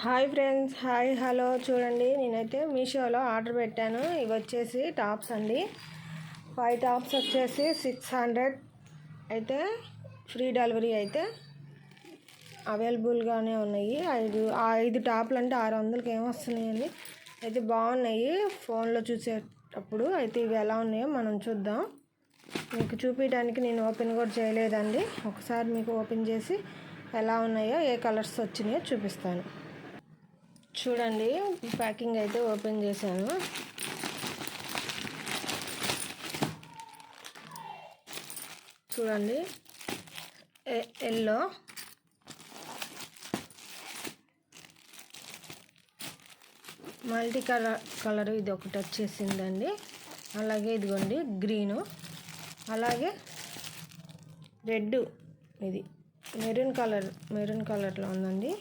Hi friends, hi hello. చూడండి, నేనైతే మీషోలో ఆర్డర్ పెట్టాను. ఇవి వచ్చేసి టాప్స్ అండి. 5 టాప్స్ వచ్చేసి 600 అయితే ఫ్రీ డెలివరీ అయితే అవైలబుల్గానే ఉన్నాయి. 5 టాప్లు అంటే 600కి ఏమొస్తున్నాయండి. అయితే బాగున్నాయి. ఫోన్లో చూసేటప్పుడు అయితే ఇవి ఎలా ఉన్నాయో మనం చూద్దాం. మీకు చూపించడానికి నేను ఓపెన్ కూడా చేయలేదండి. ఒకసారి మీకు ఓపెన్ చేసి ఎలా ఉన్నాయో, ఏ కలర్స్ వచ్చినాయో చూపిస్తాను. చూడండి, ప్యాకింగ్ అయితే ఓపెన్ చేశాను. చూడండి, ఎల్లో, మల్టీ కలర్ ఇది ఒకటి వచ్చేసిందండి. అలాగే ఇదిగోండి గ్రీను, అలాగే రెడ్, ఇది మెరూన్ కలర్లో ఉందండి.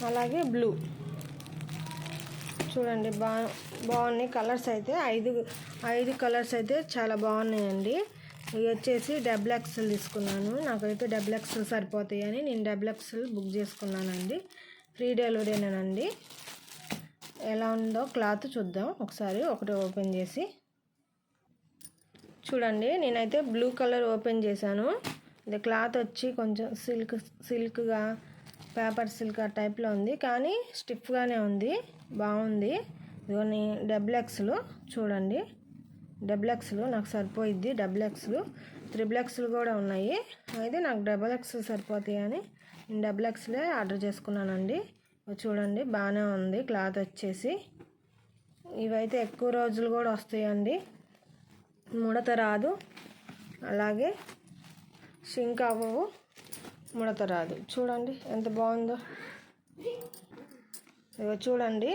అలాగే బ్లూ. చూడండి, బాగున్నాయి కలర్స్ అయితే. 5 కలర్స్ అయితే చాలా బాగున్నాయండి. ఇవి వచ్చేసి XXL తీసుకున్నాను. నాకైతే XXL సరిపోతాయని నేను XXL బుక్ చేసుకున్నానండి. ఫ్రీ డెలివరీనేనండి. ఎలా ఉందో క్లాత్ చూద్దాం ఒకసారి, ఒకటి ఓపెన్ చేసి. చూడండి, నేనైతే బ్లూ కలర్ ఓపెన్ చేశాను. ఇది క్లాత్ వచ్చి కొంచెం సిల్క్గా, పేపర్ సిల్క్ ఆ టైప్లో ఉంది, కానీ స్టిఫ్గానే ఉంది, బాగుంది. ఇవన్నీ XXL. చూడండి, XXL నాకు సరిపోయిద్ది. XXL, XXL కూడా ఉన్నాయి. అయితే నాకు XXL సరిపోతాయి అని నేను XXL ఆర్డర్ చేసుకున్నానండి. చూడండి, బాగానే ఉంది క్లాత్ వచ్చేసి. ఇవైతే ఎక్కువ రోజులు కూడా వస్తాయండి, ముడత రాదు, అలాగే షింక్ అవ్వవు, ముడత రాదు. చూడండి ఎంత బాగుందో. ఇగో చూడండి,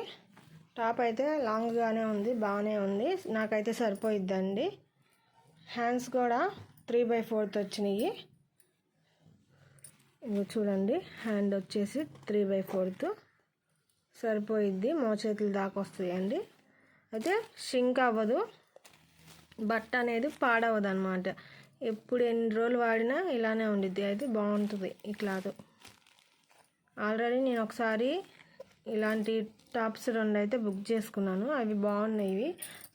టాప్ అయితే లాంగ్గానే ఉంది, బాగానే ఉంది, నాకైతే సరిపోయిద్దండి. హ్యాండ్స్ కూడా 3/4 వచ్చినాయి. ఇగో చూడండి, హ్యాండ్ వచ్చేసి 3/4 సరిపోయిద్ది, మోచేతుల దాకా వస్తాయండి. అయితే షింక్ అవ్వదు, బట్ట అనేది పాడవదు అనమాట. ఎప్పుడు ఎన్ని రోజులు వాడినా ఇలానే ఉండిద్ది. అయితే బాగుంటుంది ఈ క్లాత్. ఆల్రెడీ నేను ఒకసారి ఇలాంటి టాప్స్ 2 అయితే బుక్ చేసుకున్నాను. అవి బాగున్నాయి,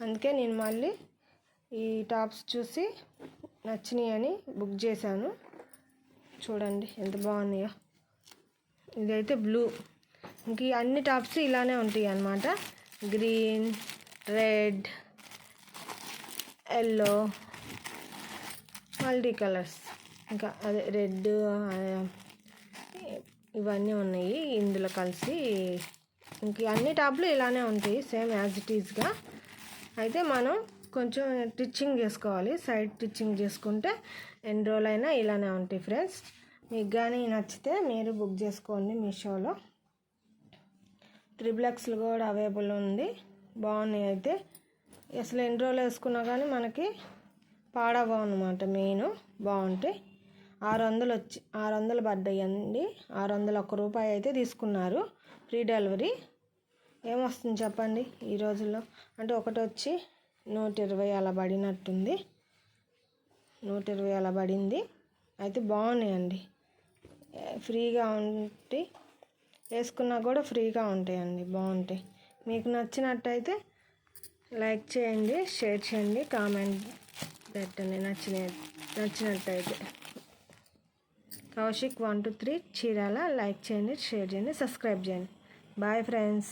అందుకే నేను మళ్ళీ ఈ టాప్స్ చూసి నచ్చినాయి అని బుక్ చేశాను. చూడండి ఎంత బాగున్నాయో. ఇదైతే బ్లూ. ఇంక అన్ని టాప్స్ ఇలానే ఉంటాయి అన్నమాట. Green, red, yellow, multi colours, ఇంకా అదే రెడ్, ఇవన్నీ ఉన్నాయి ఇందులో కలిసి. ఇంక అన్ని టాప్లు ఇలానే ఉంటాయి, సేమ్ యాజ్ ఇట్ ఈజ్గా. అయితే మనం కొంచెం స్టిచ్చింగ్ చేసుకోవాలి. సైడ్ స్టిచ్చింగ్ చేసుకుంటే ఎన్ని రోజులైనా ఇలానే ఉంటాయి ఫ్రెండ్స్. మీకు కానీ నచ్చితే మీరు బుక్ చేసుకోండి మీషోలో. XXL కూడా అవైలబుల్ ఉంది, బాగున్నాయి. అయితే అసలు ఎన్ని రోజులు వేసుకున్నా కానీ మనకి పాడవవు అన్నమాట. మెయిన్ బాగుంటాయి. 600 పడ్డాయి అండి. 601 రూపాయి అయితే తీసుకున్నారు. ఫ్రీ డెలివరీ ఏమొస్తుంది చెప్పండి ఈ రోజుల్లో. అంటే ఒకటి వచ్చి 120 అలా పడినట్టుంది, 120 అలా పడింది. అయితే బాగున్నాయండి, ఫ్రీగా ఉంటాయి, వేసుకున్నా కూడా ఫ్రీగా ఉంటాయండి, బాగుంటాయి. మీకు నచ్చినట్టయితే లైక్ చేయండి, షేర్ చేయండి, కామెంట్ పెట్టండి నచ్చినట్టయితే. కౌశిక్ 123 చీరాల. లైక్ చేయండి, షేర్ చేయండి, సబ్స్క్రైబ్ చేయండి. Bye friends.